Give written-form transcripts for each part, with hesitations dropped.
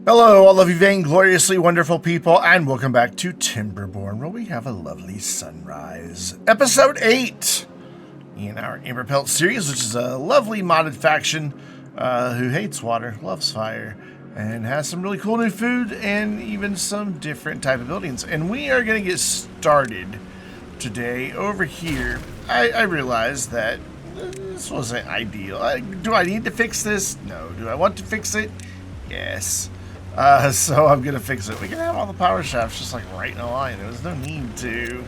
Hello, all of you vaingloriously wonderful people, and welcome back to Timberborn, where we have a lovely sunrise. Episode 8 in our Emberpelts series, which is a lovely modded faction who hates water, loves fire, and has some really cool new food and even some different type of buildings. And we are going to get started today over here. I realized that this wasn't ideal. Do I need to fix this? No. Do I want to fix it? Yes. So I'm going to fix it. We can have all the power shafts just like right in a line. There was no need to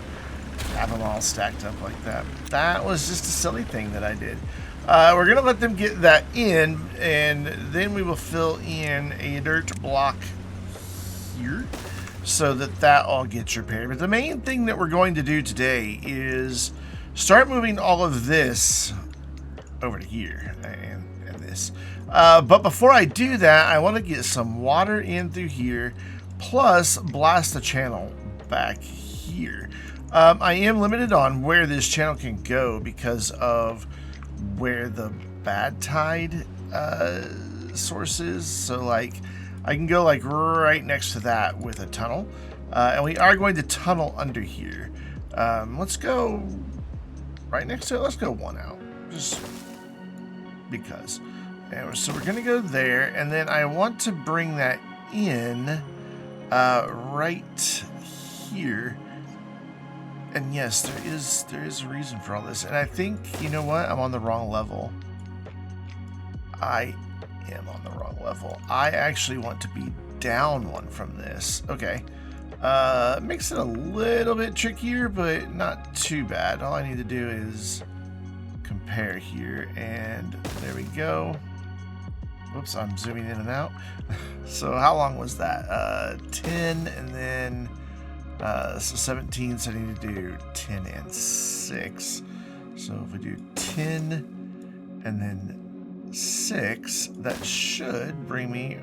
have them all stacked up like that. That was just a silly thing that I did. We're going to let them get that in, and then we will fill in a dirt block here so that all gets repaired. But the main thing that we're going to do today is start moving all of this over to here and this. But before I do that, I want to get some water in through here, plus blast the channel back here. I am limited on where this channel can go because of where the bad tide source is. So like I can go like right next to that with a tunnel, and we are going to tunnel under here. Let's go right next to it. Let's go one out, just because. And so we're going to go there, and then I want to bring that in right here. And yes, there is a reason for all this. And I think, you know what? I'm on the wrong level. I am on the wrong level. I actually want to be down one from this. Okay. Makes it a little bit trickier, but not too bad. All I need to do is compare here, and there we go. Whoops, I'm zooming in and out. So how long was that? 10 and then so 17, so I need to do 10 and 6. So if we do 10 and then 6, that should bring me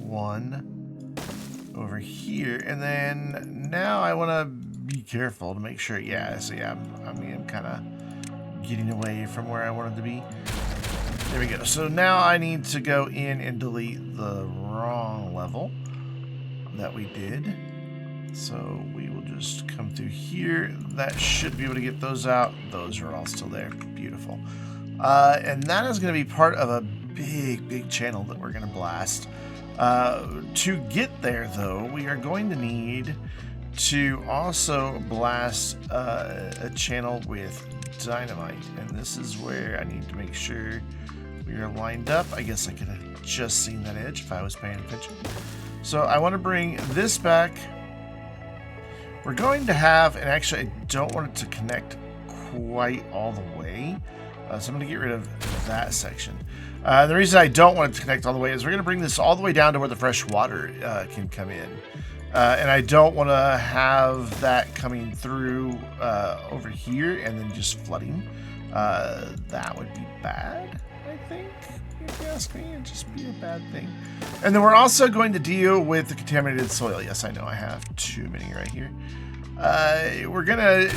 1 over here. And then now I want to be careful to make sure, yeah, so yeah, I'm kind of getting away from where I wanted to be. There we go. So now I need to go in and delete the wrong level that we did. So we will just come through here. That should be able to get those out. Those are all still there. Beautiful. And that is going to be part of a big channel that we're going to blast. To get there, though, we are going to need to also blast a channel with dynamite. And this is where I need to make sure we are lined up. I guess I could have just seen that edge if I was paying attention. So I want to bring this back. We're going to have, and actually I don't want it to connect quite all the way. So I'm going to get rid of that section. The reason I don't want it to connect all the way is we're going to bring this all the way down to where the fresh water can come in. And I don't want to have that coming through over here and then just flooding. That would be bad, I think. If you ask me, it'd just be a bad thing. And then we're also going to deal with the contaminated soil. Yes, I know I have too many right here. We're going to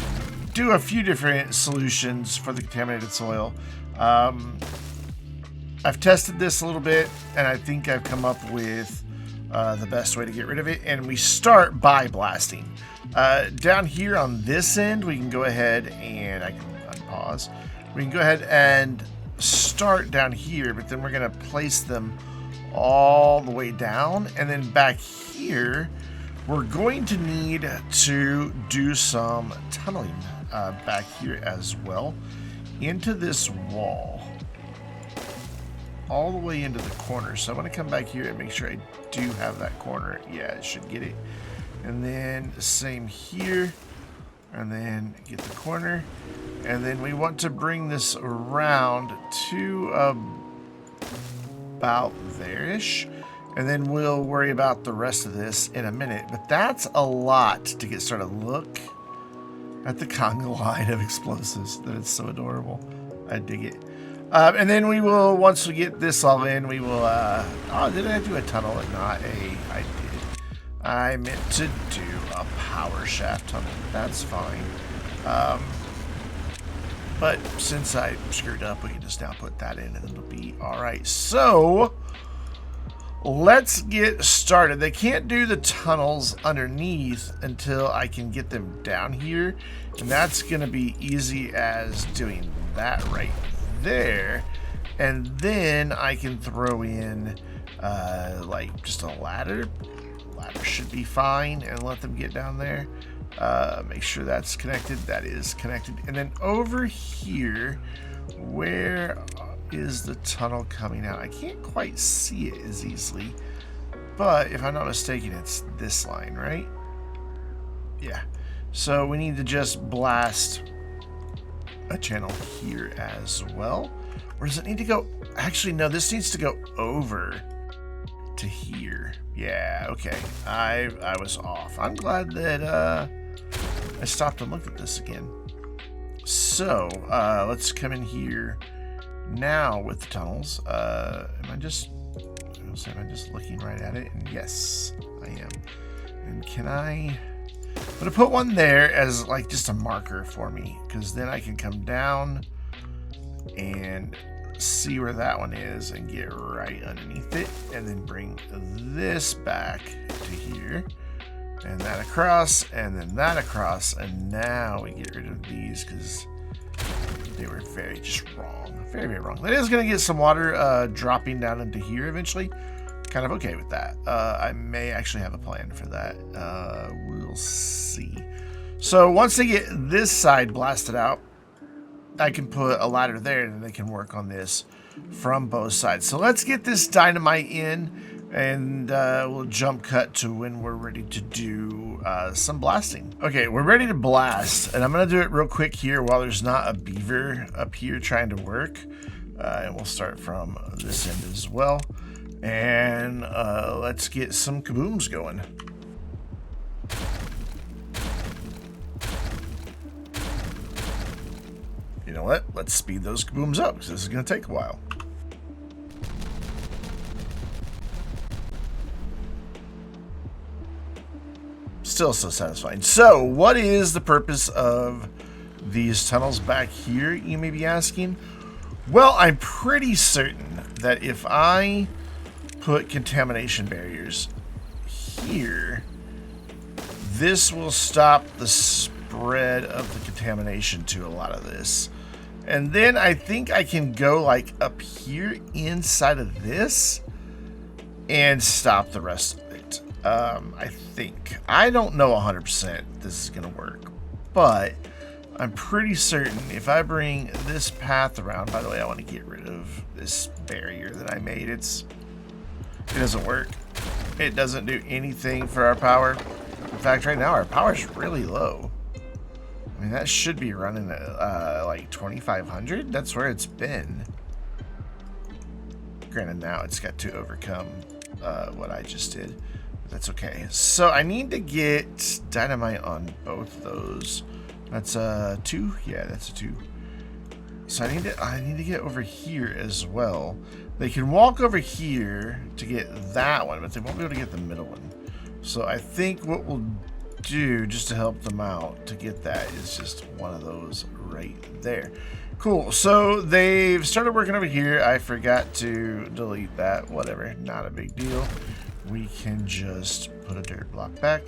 do a few different solutions for the contaminated soil. I've tested this a little bit, and I think I've come up with the best way to get rid of it. And we start by blasting. Down here on this end, we can go ahead and I can unpause. We can go ahead and start down here, but then we're going to place them all the way down. And then back here, we're going to need to do some tunneling back here as well into this wall. All the way into the corner. So I'm going to come back here and make sure I do have that corner. Yeah, it should get it. And then same here. And then get the corner. And then we want to bring this around to about there-ish. And then we'll worry about the rest of this in a minute. But that's a lot to get started. Look at the conga line of explosives. That is so adorable. I dig it. And then we will, once we get this all in, we will, oh, did I do a tunnel and not I did. I meant to do a power shaft tunnel. That's fine. But since I screwed up, we can just now put that in and it'll be all right. So let's get started. They can't do the tunnels underneath until I can get them down here, and that's gonna be easy as doing that right there. And then I can throw in like just a ladder. Ladder should be fine, and let them get down there. Make sure that's connected. That is connected. And then over here, where is the tunnel coming out? I can't quite see it as easily, but if I'm not mistaken, it's this line, right? Yeah. So we need to just blast a channel here as well. Or does it need to go? Actually, no, this needs to go over to here. Yeah, okay. I was off. I'm glad that I stopped and looked at this again. So let's come in here now with the tunnels. Am I just looking right at it? And yes, I am. And can I'm gonna put one there as like just a marker for me, because then I can come down and see where that one is and get right underneath it, and then bring this back to here, and that across, and then that across, and now we get rid of these because they were very just wrong. Very, very wrong. That is going to get some water dropping down into here eventually. Kind of okay with that. I may actually have a plan for that. We'll see. So once they get this side blasted out, I can put a ladder there, and they can work on this from both sides. So let's get this dynamite in, and we'll jump cut to when we're ready to do some blasting. Okay, we're ready to blast, and I'm gonna do it real quick here while there's not a beaver up here trying to work. And we'll start from this end as well. And let's get some kabooms going. You know what? Let's speed those kabooms up, because this is going to take a while. Still so satisfying. So, what is the purpose of these tunnels back here, you may be asking? Well, I'm pretty certain that if I put contamination barriers here, this will stop the spread of the contamination to a lot of this. And then I think I can go like up here inside of this and stop the rest of it. I think. I don't know 100% this is going to work, but I'm pretty certain if I bring this path around. By the way, I want to get rid of this barrier that I made. It doesn't work. It doesn't do anything for our power. In fact, right now our power is really low. I mean, that should be running at like 2,500. That's where it's been. Granted, now it's got to overcome what I just did. But that's okay. So I need to get dynamite on both of those. That's a 2. Yeah, that's a 2. So I need to get over here as well. They can walk over here to get that one, but they won't be able to get the middle one. So I think what we'll do, just to help them out to get that, is just one of those right there. Cool. So they've started working over here. I forgot to delete that. Whatever. Not a big deal. We can just put a dirt block back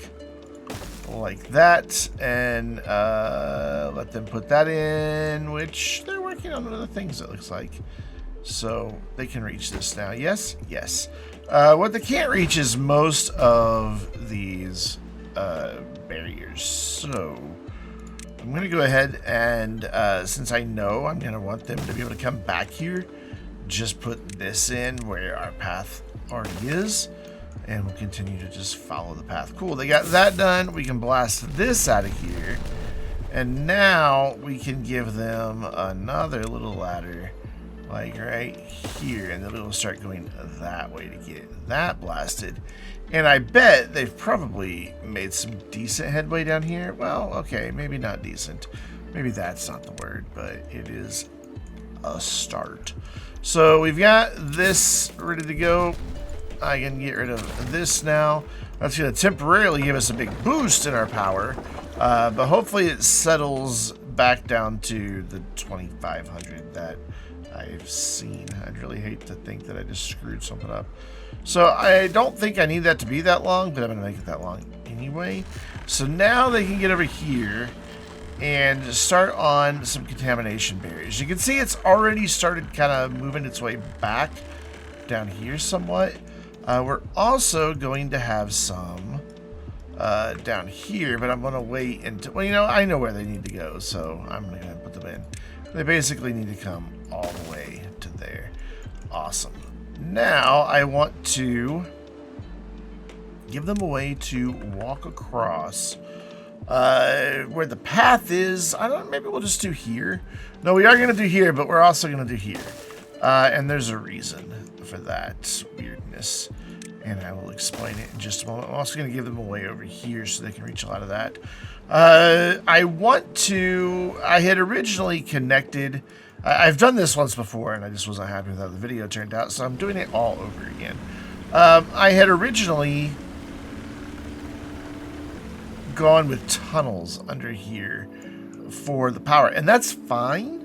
like that, and let them put that in, which they're working on other things, it looks like. So they can reach this now. Yes? Yes. What they can't reach is most of these barriers. So I'm going to go ahead and, since I know I'm going to want them to be able to come back here, just put this in where our path already is, and we'll continue to just follow the path. Cool, they got that done. We can blast this out of here, and now we can give them another little ladder, like right here, and then it'll start going that way to get that blasted. And I bet they've probably made some decent headway down here. Well, okay, maybe not decent. Maybe that's not the word, but it is a start. So we've got this ready to go. I can get rid of this now. That's going to temporarily give us a big boost in our power, but hopefully it settles back down to the 2,500 that I've seen. I'd really hate to think that I just screwed something up. So I don't think I need that to be that long, but I'm going to make it that long anyway. So now they can get over here and start on some contamination barriers. You can see it's already started kind of moving its way back down here somewhat. We're also going to have some down here, but I'm going to wait until, well, you know, I know where they need to go, so I'm going to put them in. They basically need to come all the way to there. Awesome. Now I want to give them a way to walk across where the path is. I don't know, maybe we'll just do here. No, we are going to do here, but we're also going to do here. And there's a reason for that weirdness, and I will explain it in just a moment. I'm also going to give them a way over here so they can reach a lot of that. I had originally connected, I've done this once before and I just wasn't happy with how the video turned out, so I'm doing it all over again. I had originally gone with tunnels under here for the power, and that's fine.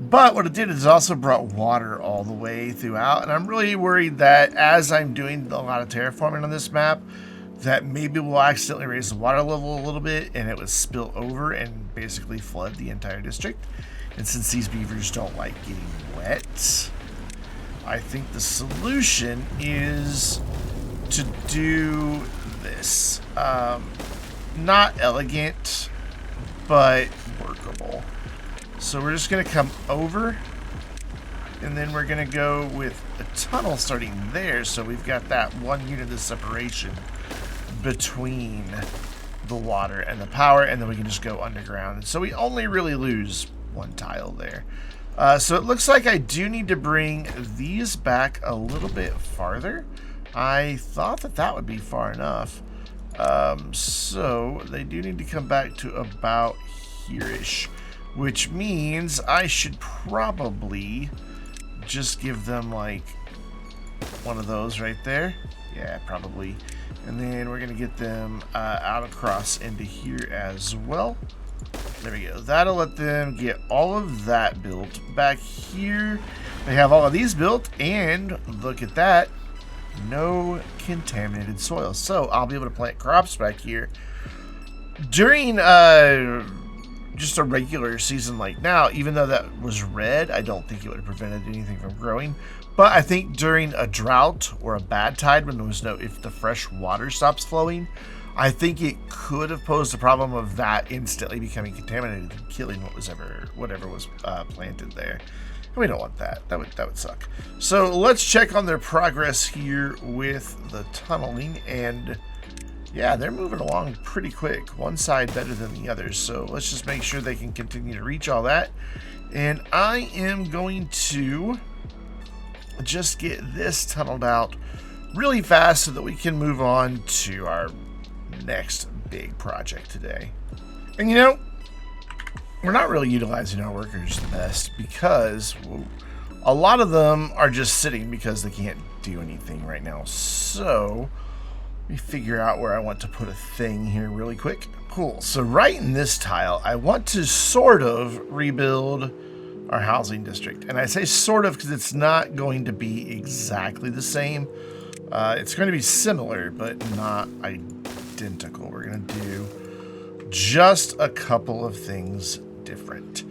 But what it did is also brought water all the way throughout, and I'm really worried that as I'm doing a lot of terraforming on this map, that maybe we'll accidentally raise the water level a little bit and it would spill over and basically flood the entire district. And since these beavers don't like getting wet, I think the solution is to do this. Not elegant, but workable. So we're just going to come over, and then we're going to go with a tunnel starting there, so we've got that 1 unit of separation between the water and the power, and then we can just go underground. And so we only really lose 1 tile there. So it looks like I do need to bring these back a little bit farther. I thought that that would be far enough. So they do need to come back to about here-ish, which means I should probably just give them like one of those right there. Yeah, probably. And then we're going to get them out across into here as well. There we go. That'll let them get all of that built. Back here, they have all of these built, and look at that. No contaminated soil. So I'll be able to plant crops back here. During just a regular season like now, even though that was red, I don't think it would have prevented anything from growing. But I think during a drought or a bad tide, when there was if the fresh water stops flowing, I think it could have posed a problem of that instantly becoming contaminated and killing whatever was planted there. And we don't want that. That would suck. So let's check on their progress here with the tunneling, and yeah, they're moving along pretty quick. One side better than the other. So let's just make sure they can continue to reach all that. And I am going to just get this tunneled out really fast so that we can move on to our next big project today. And you know, we're not really utilizing our workers the best because a lot of them are just sitting because they can't do anything right now. So let me figure out where I want to put a thing here really quick. Cool. So right in this tile, I want to sort of rebuild our housing district. And I say sort of because it's not going to be exactly the same. It's going to be similar, but not identical. We're going to do just a couple of things different.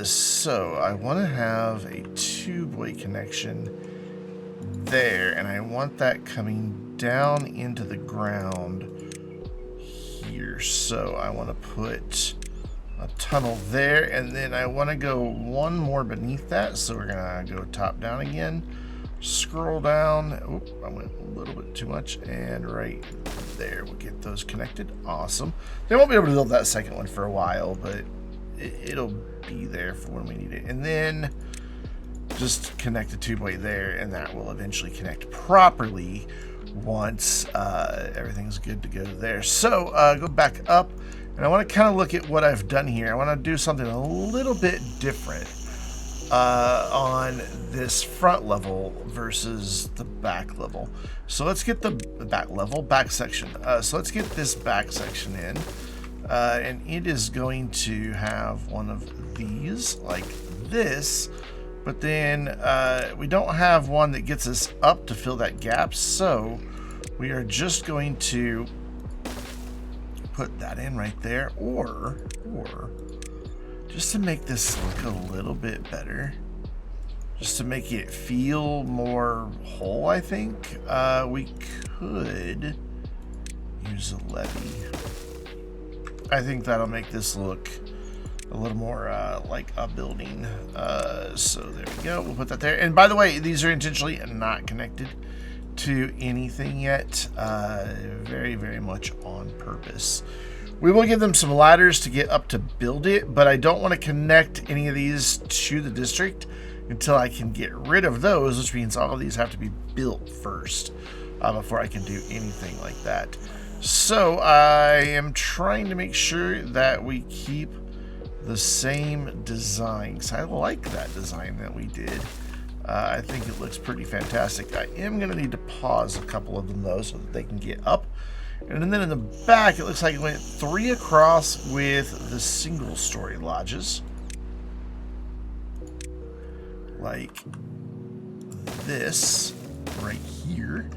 So I want to have a two-way connection there, and I want that coming down into the ground here. So I want to put a tunnel there, and then I want to go one more beneath that. So we're going to go top down again, scroll down. Oop, I went a little bit too much, and right there we'll get those connected. Awesome. They won't be able to build that second one for a while, but it'll be there for when we need it. And then just connect a two-way there, and that will eventually connect properly once everything's good to go there. So go back up, and I want to kind of look at what I've done here. I want to do something a little bit different on this front level versus the back level. So let's get the back section. So let's get this back section in. And it is going to have one of these like this, But then we don't have one that gets us up to fill that gap, so we are just going to put that in right there, or just to make this look a little bit better, just to make it feel more whole, I think we could use a levee. I think that'll make this look a little more like a building. So there we go. We'll put that there. And by the way, these are intentionally not connected to anything yet. Very, very much on purpose. We will give them some ladders to get up to build it, but I don't want to connect any of these to the district until I can get rid of those, which means all of these have to be built first before I can do anything like that. So I am trying to make sure that we keep the same design, because I like that design that we did. I think it looks pretty fantastic. I am going to need to pause a couple of them though so that they can get up. And then in the back, it looks like it went 3 across with the single story lodges. Like this right here.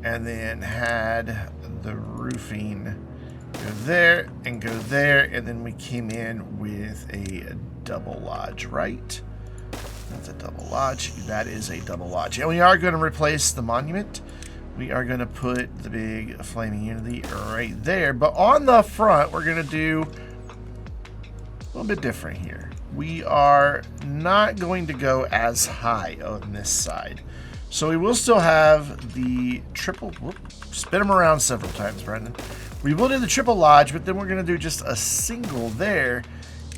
And then had the roofing go there and go there. And then we came in with a double lodge, right? That's a double lodge. That is a double lodge. And we are going to replace the monument. We are going to put the big flaming unity right there. But on the front, we're going to do a little bit different here. We are not going to go as high on this side. So we will still have the triple, spin them around several times, Brendan. We will do the triple lodge, but then we're going to do just a single there.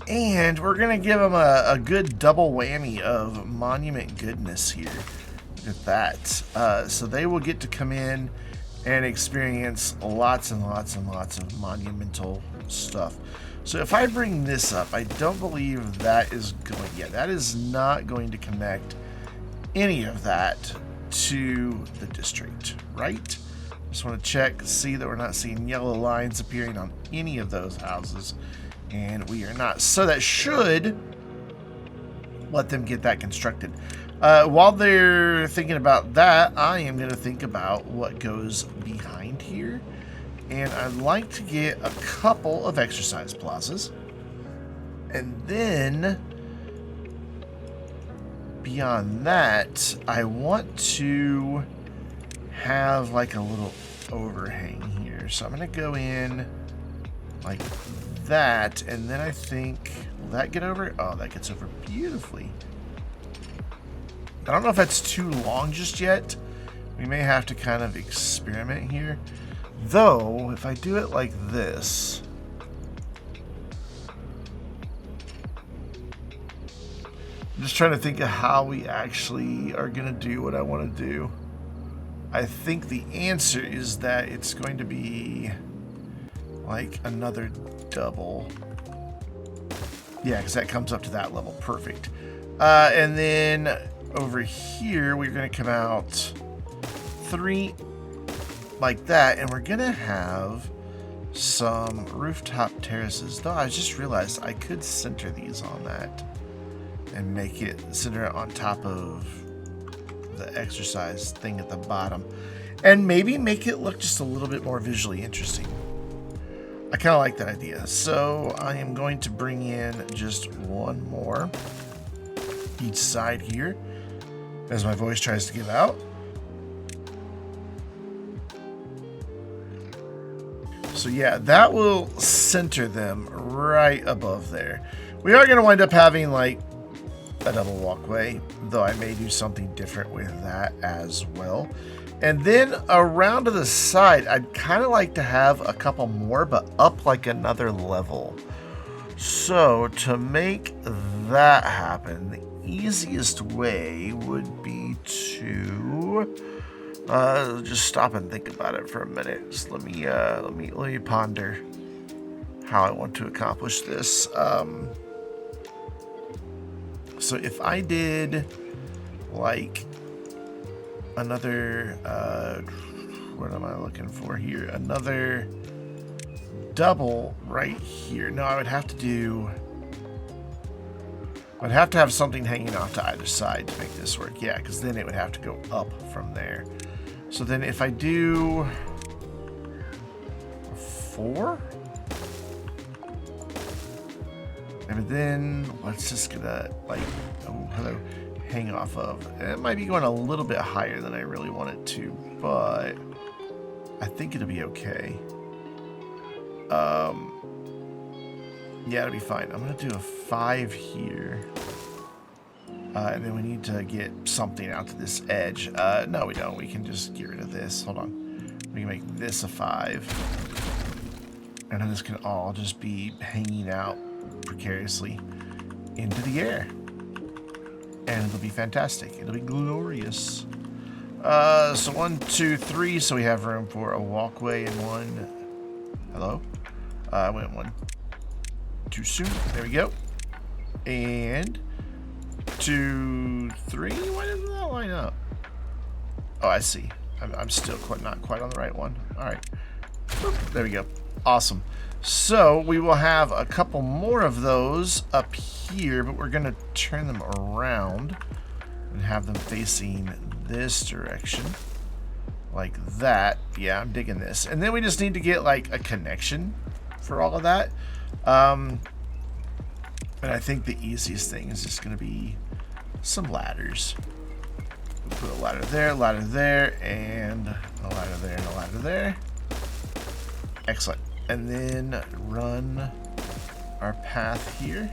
And we're going to give them a good double whammy of monument goodness here. Look at that. So they will get to come in and experience lots and lots and lots of monumental stuff. So if I bring this up, I don't believe that is going, yeah, that is not going to connect any of that to the district, right? Just want to check, see that we're not seeing yellow lines appearing on any of those houses, and we are not. So that should let them get that constructed. While they're thinking about that, I am going to think about what goes behind here, and I'd like to get a couple of exercise plazas, and then beyond that, I want to have like a little overhang here. So I'm going to go in like that, and then I think, will that get over? Oh, that gets over beautifully. I don't know if that's too long just yet. We may have to kind of experiment here. Though, if I do it like this, I'm just trying to think of how we actually are going to do what I want to do. I think the answer is that it's going to be like another double. Yeah, because that comes up to that level. Perfect. And then over here, we're going to come out 3 like that, and we're going to have some rooftop terraces. Though I just realized I could center these on that and make it center it on top of the exercise thing at the bottom, and maybe make it look just a little bit more visually interesting. I kind of like that idea. So I am going to bring in just one more each side here as my voice tries to give out. So yeah, that will center them right above there. We are going to wind up having like a double walkway, though I may do something different with that as well. And then around to the side, I'd kind of like to have a couple more, but up like another level. So to make that happen, the easiest way would be to just stop and think about it for a minute. Just let me ponder how I want to accomplish this. So if I did like another, what am I looking for here? Another double right here. No, I would have to do I'd have to have something hanging off to either side to make this work. Yeah, because then it would have to go up from there. So then if I do 4, and then what's this gonna, like, oh, hello, hang off of? It might be going a little bit higher than I really want it to, but I think it'll be okay. Yeah, it'll be fine. I'm gonna do a 5 here. And then we need to get something out to this edge. No, we don't. We can just get rid of this. Hold on. We can make this a 5. And then this can all just be hanging out precariously into the air. And it'll be fantastic. It'll be glorious. So 1, 2, 3. So we have room for a walkway and 1. Hello? I went 1 too soon. There we go. And 2, 3. Why doesn't that line up? Oh, I see. I'm still not quite on the right one. All right. Boop. There we go. Awesome. So we will have a couple more of those up here, but we're going to turn them around and have them facing this direction. Like that. Yeah, I'm digging this. And then we just need to get like a connection for all of that. And I think the easiest thing is just going to be some ladders. We'll put a ladder there, and a ladder there, and a ladder there. Excellent. And then run our path here.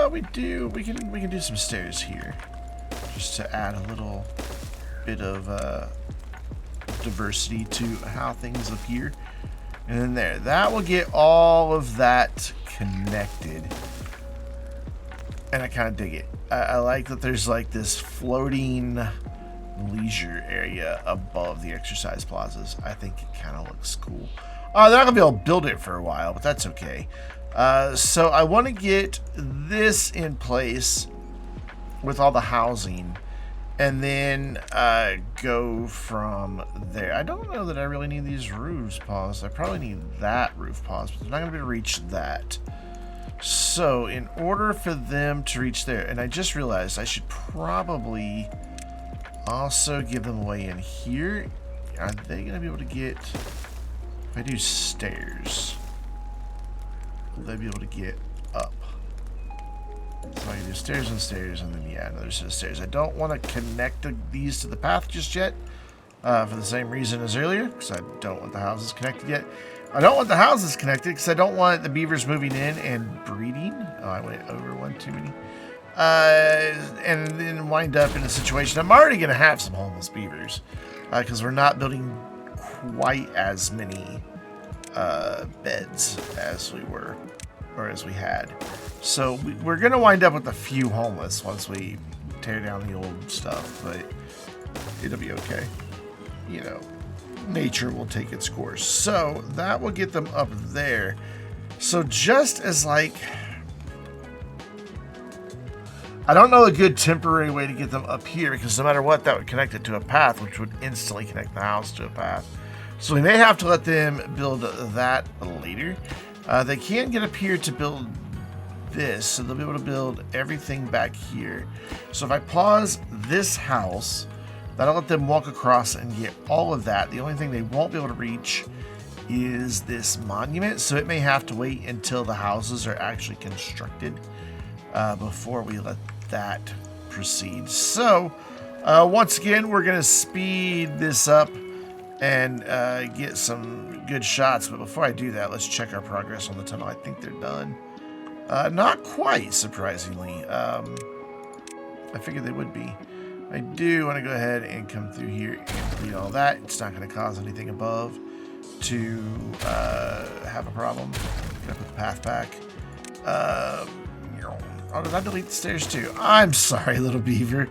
We can do some stairs here, just to add a little bit of diversity to how things look here. And then there, that will get all of that connected. And I kind of dig it. I like that there's like this floating leisure area above the exercise plazas. I think it kind of looks cool. They're not gonna be able to build it for a while, but that's okay. So I want to get this in place with all the housing, and then go from there. I don't know that I really need these roofs paused. I probably need that roof paused, but they're not gonna be able to reach that. So in order for them to reach there, and I just realized I should probably also give them a way in here. Are they gonna be able to get, if I do stairs, will they be able to get up? So I can do stairs and stairs, and then yeah, another set of stairs. I don't want to connect these to the path just yet, for the same reason as earlier, because I don't want the houses connected yet. I don't want the houses connected because I don't want the beavers moving in and breeding. Oh, I went over one too many. And then wind up in a situation. I'm already going to have some homeless beavers because we're not building quite as many beds as we were, or as we had. So we're going to wind up with a few homeless once we tear down the old stuff, but it'll be okay. You know, nature will take its course. So that will get them up there. So just as like, I don't know a good temporary way to get them up here, because no matter what, that would connect it to a path, which would instantly connect the house to a path. So we may have to let them build that later. They can get up here to build this, so they'll be able to build everything back here. So if I pause this house, that'll let them walk across and get all of that. The only thing they won't be able to reach is this monument, so it may have to wait until the houses are actually constructed before we let that proceed. So once again, we're gonna speed this up and get some good shots, but before I do that, let's check our progress on the tunnel. I think they're done. Not quite, surprisingly. I figured they would be. I do want to go ahead and come through here and complete all that. It's not going to cause anything above to have a problem. Gonna put the path back. Oh, did I delete the stairs too? I'm sorry, little beaver.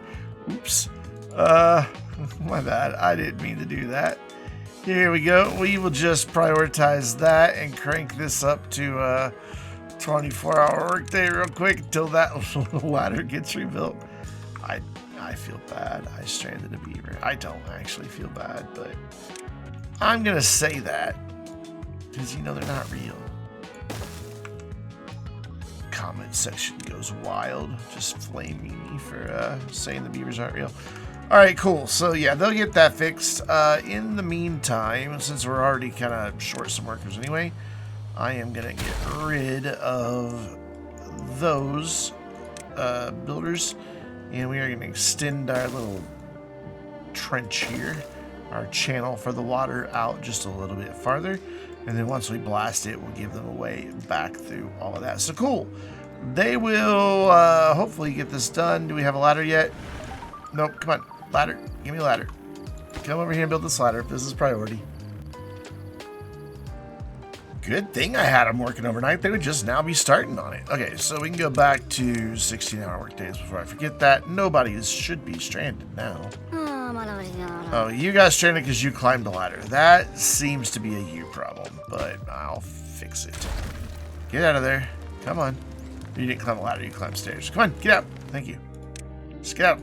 Oops. My bad. I didn't mean to do that. Here we go. We will just prioritize that and crank this up to 24-hour workday real quick until that little ladder gets rebuilt. I feel bad. I stranded a beaver. I don't actually feel bad, but I'm gonna say that because you know they're not real. Come comment section goes wild, just flaming me for saying the beavers aren't real. All right, cool. So yeah, they'll get that fixed. In the meantime, since we're already kind of short some workers anyway, I am gonna get rid of those builders, and we are gonna extend our little trench here, our channel for the water out just a little bit farther, and then once we blast it, we'll give them a way back through all of that. So cool. They will hopefully get this done. Do we have a ladder yet? Nope. Come on, ladder. Give me a ladder. Come over here and build this ladder. This is priority. Good thing I had them working overnight. They would just now be starting on it. Okay, so we can go back to 16-hour work days before I forget that. Nobody should be stranded now. Oh, you got stranded because you climbed the ladder. That seems to be a you problem, but I'll fix it. Get out of there. Come on. You didn't climb the ladder, you climbed stairs. Come on, get out. Thank you. Just get out.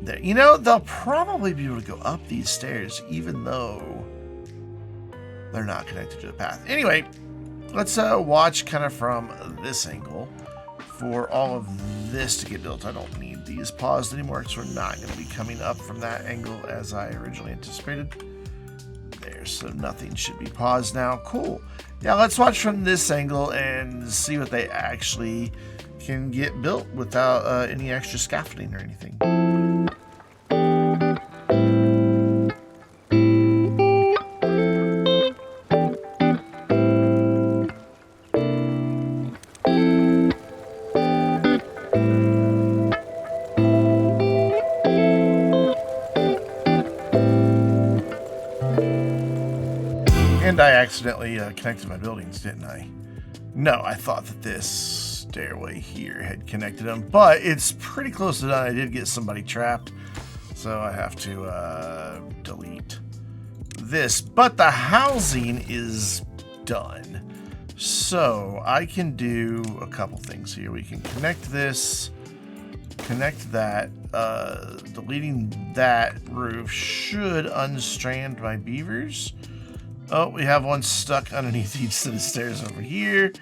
There. You know, they'll probably be able to go up these stairs even though they're not connected to the path. Anyway, let's watch kind of from this angle for all of this to get built. I don't need these paused anymore because we're not going to be coming up from that angle as I originally anticipated. There, so nothing should be paused now. Cool. Yeah, let's watch from this angle and see what they actually can get built without any extra scaffolding or anything. And I accidentally connected my buildings, didn't I? No, I thought that this stairway here had connected them, but it's pretty close to done. I did get somebody trapped, so I have to delete this. But the housing is done. So I can do a couple things here. We can connect this, connect that. Deleting that roof should unstrand my beavers. Oh, we have one stuck underneath each set of stairs over here.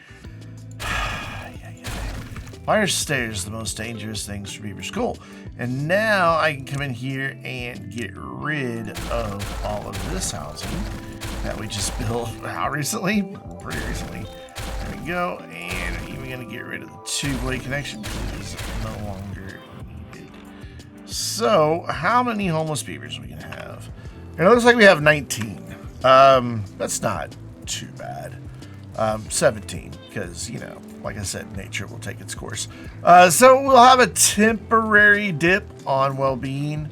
Why are stairs the most dangerous things for beavers? Cool. And now I can come in here and get rid of all of this housing that we just built how recently? Pretty recently. There we go. And I'm even going to get rid of the two-way connection because it is no longer needed. So, how many homeless beavers are we going to have? It looks like we have 19. That's not too bad. 17, because, you know, like I said, nature will take its course. So we'll have a temporary dip on well-being.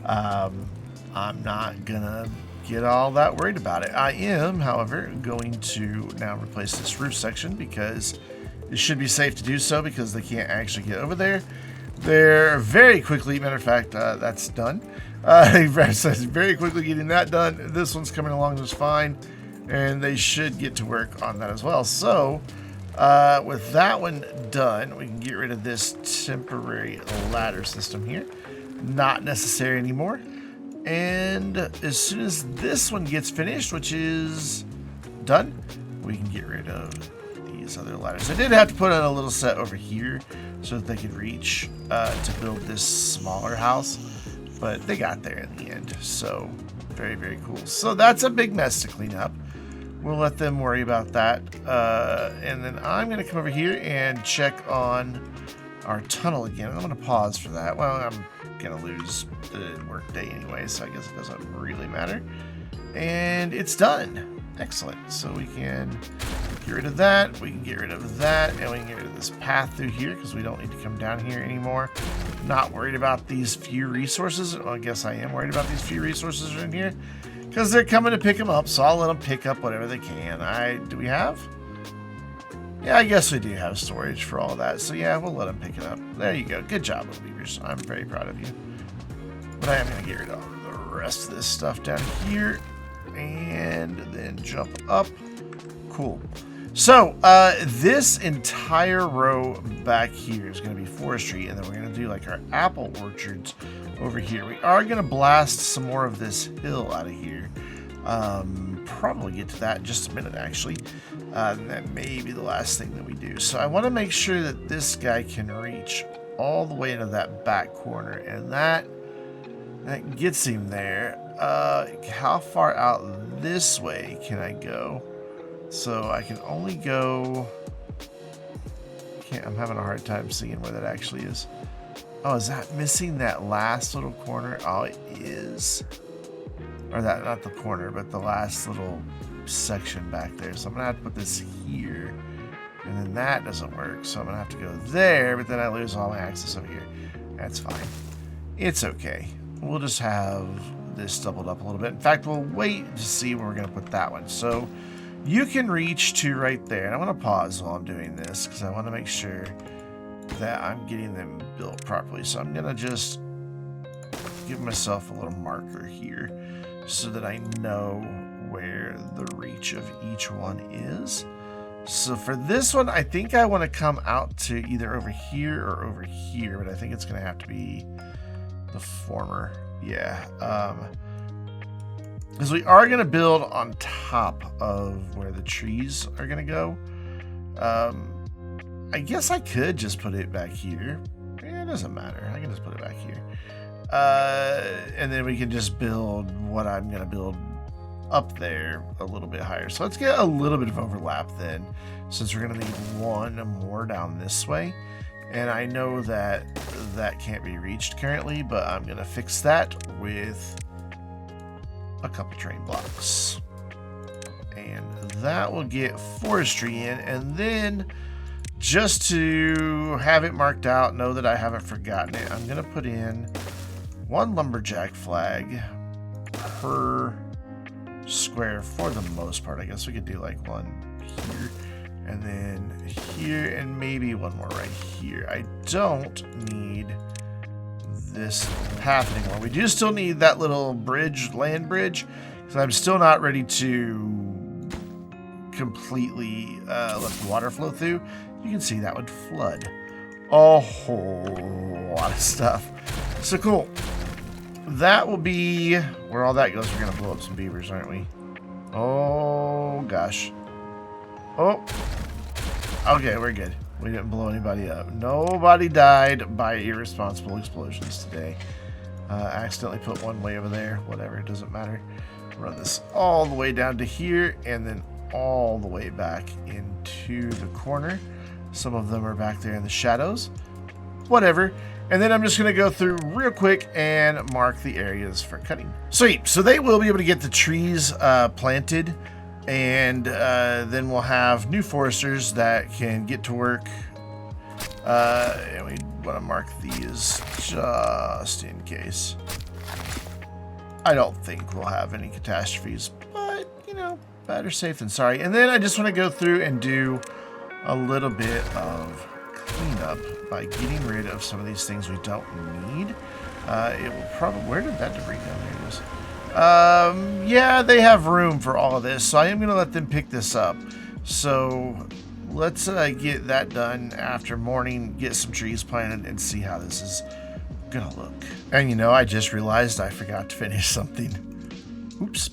I'm not gonna get all that worried about it. I am, however, going to now replace this roof section because it should be safe to do so because they can't actually get over there. They're very quickly, matter of fact, that's done. Very quickly getting that done. This one's coming along just fine, and they should get to work on that as well. So, with that one done, we can get rid of this temporary ladder system here. Not necessary anymore. And as soon as this one gets finished, which is done, we can get rid of these other ladders. I did have to put in a little set over here so that they could reach to build this smaller house. But they got there in the end, so very, very cool. So that's a big mess to clean up. We'll let them worry about that. And then I'm going to come over here and check on our tunnel again. I'm going to pause for that. Well, I'm going to lose the work day anyway, so I guess it doesn't really matter. And it's done. Excellent. So we can get rid of that. We can get rid of that. And we can get rid of this path through here because we don't need to come down here anymore. Not worried about these few resources. Well, I guess I am worried about these few resources in here because they're coming to pick them up. So I'll let them pick up whatever they can. Do we have? Yeah, I guess we do have storage for all of that. So yeah, we'll let them pick it up. There you go. Good job, little beavers. I'm very proud of you. But I am going to get rid of the rest of this stuff down here. And then jump up. Cool. So this entire row back here is going to be forestry, and then we're going to do like our apple orchards over here. We are going to blast some more of this hill out of here Probably get to that in just a minute, actually. And that may be the last thing that we do. So I want to make sure that this guy can reach all the way into that back corner, and that gets him there. How far out this way can I go? So I can only go... I'm having a hard time seeing where that actually is. Oh, is that missing that last little corner? Oh, it is. Or that, not the corner, but the last little section back there. So I'm gonna have to put this here, and then that doesn't work. So I'm gonna have to go there, but then I lose all my access over here. That's fine. It's okay. We'll just have this doubled up a little bit. In fact, we'll wait to see where we're gonna put that one. So you can reach to right there. And I'm gonna pause while I'm doing this because I want to make sure that I'm getting them built properly. So I'm gonna just give myself a little marker here, so that I know where the reach of each one is. So for this one, I think I want to come out to either over here or over here, but I think it's going to have to be the former. Yeah. Because we are going to build on top of where the trees are going to go. I guess I could just put it back here. Yeah, it doesn't matter. I can just put it back here. And then we can just build what I'm going to build up there a little bit higher. So let's get a little bit of overlap then, since we're going to need one more down this way. And I know that that can't be reached currently, but I'm going to fix that with a couple terrain blocks. And that will get forestry in. And then just to have it marked out, know that I haven't forgotten it, I'm going to put in one lumberjack flag per square for the most part. I guess we could do like one here and then here and maybe one more right here. I don't need this path anymore. We do still need that little bridge, land bridge, because I'm still not ready to completely let the water flow through. You can see that would flood a whole lot of stuff. So cool. That will be where all that goes. We're going to blow up some beavers, aren't we? Oh, gosh. Oh. Okay, we're good. We didn't blow anybody up. Nobody died by irresponsible explosions today. Accidentally put one way over there. Whatever, it doesn't matter. Run this all the way down to here and then all the way back into the corner. Some of them are back there in the shadows. Whatever. And then I'm just going to go through real quick and mark the areas for cutting. Sweet. So they will be able to get the trees planted. And then we'll have new foresters that can get to work. And we want to mark these just in case. I don't think we'll have any catastrophes. But, you know, better safe than sorry. And then I just want to go through and do a little bit of cleanup by getting rid of some of these things we don't need. It will probably... Where did that debris go? There it is. Yeah, they have room for all of this, so I am going to let them pick this up. So let's get that done after morning, get some trees planted, and see how this is going to look. And you know, I just realized I forgot to finish something. Oops.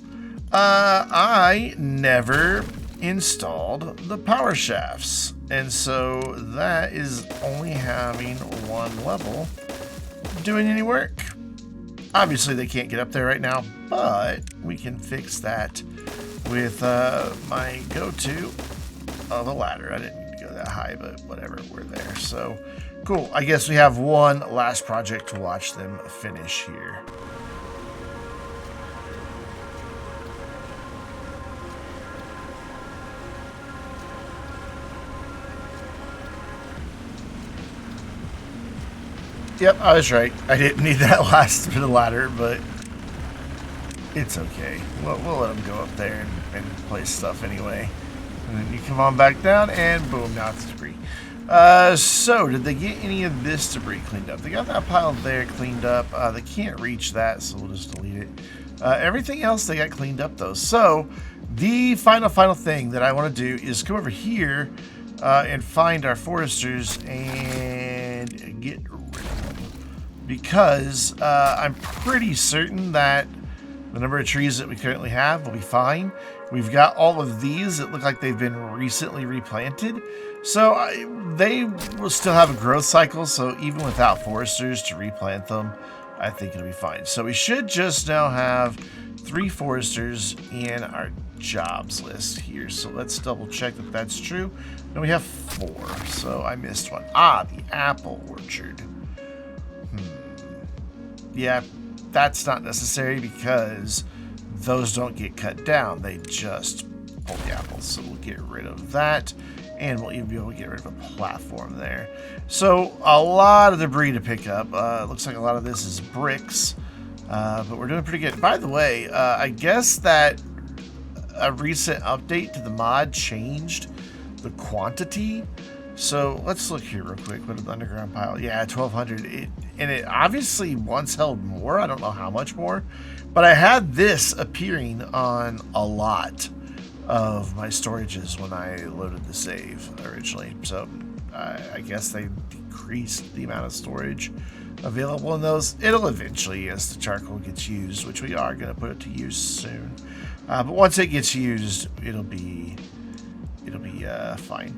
I never installed the power shafts, and so that is only having one level doing any work. Obviously they can't get up there right now, but we can fix that with my go-to of a ladder. I didn't need to go that high, but whatever, we're there. So cool. I guess we have one last project to watch them finish here. Yep, I was right. I didn't need that last bit of ladder, but it's okay. We'll let them go up there and place stuff anyway. And then you come on back down, and boom, now it's debris. So, did they get any of this debris cleaned up? They got that pile there cleaned up. They can't reach that, so we'll just delete it. Everything else they got cleaned up, though. So, the final thing that I want to do is come over here and find our foresters and get rid of them. Because I'm pretty certain that The number of trees that we currently have will be fine. We've got all of these that look like they've been recently replanted. So they will still have a growth cycle. So even without foresters to replant them, I think it'll be fine. So we should just now have 3 foresters in our jobs list here. So let's double check that that's true. No, we have 4. So I missed one. The apple orchard. Yeah, that's not necessary because those don't get cut down. They just pull the apples. So we'll get rid of that. And we'll even be able to get rid of a platform there. So a lot of debris to pick up. Looks like a lot of this is bricks. But we're doing pretty good. By the way, I guess that a recent update to the mod changed the quantity. So let's look here real quick. What is the underground pile? Yeah, 1,200. And it obviously once held more. I don't know how much more. But I had this appearing on a lot of my storages when I loaded the save originally. So I guess they decreased the amount of storage available in those. It'll eventually, as the charcoal gets used, which we are going to put it to use soon. But once it gets used, it'll be fine.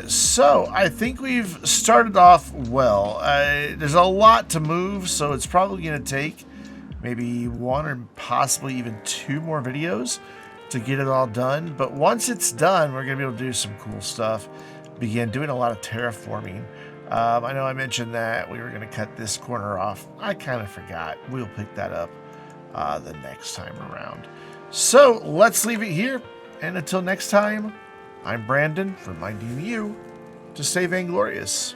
So I think we've started off well. There's a lot to move, so it's probably going to take maybe 1 or possibly even 2 more videos to get it all done. But once it's done, we're going to be able to do some cool stuff. Begin doing a lot of terraforming. I know I mentioned that we were going to cut this corner off. I kind of forgot. We'll pick that up the next time around. So let's leave it here. And until next time, I'm Brandon, reminding you to stay vainglorious.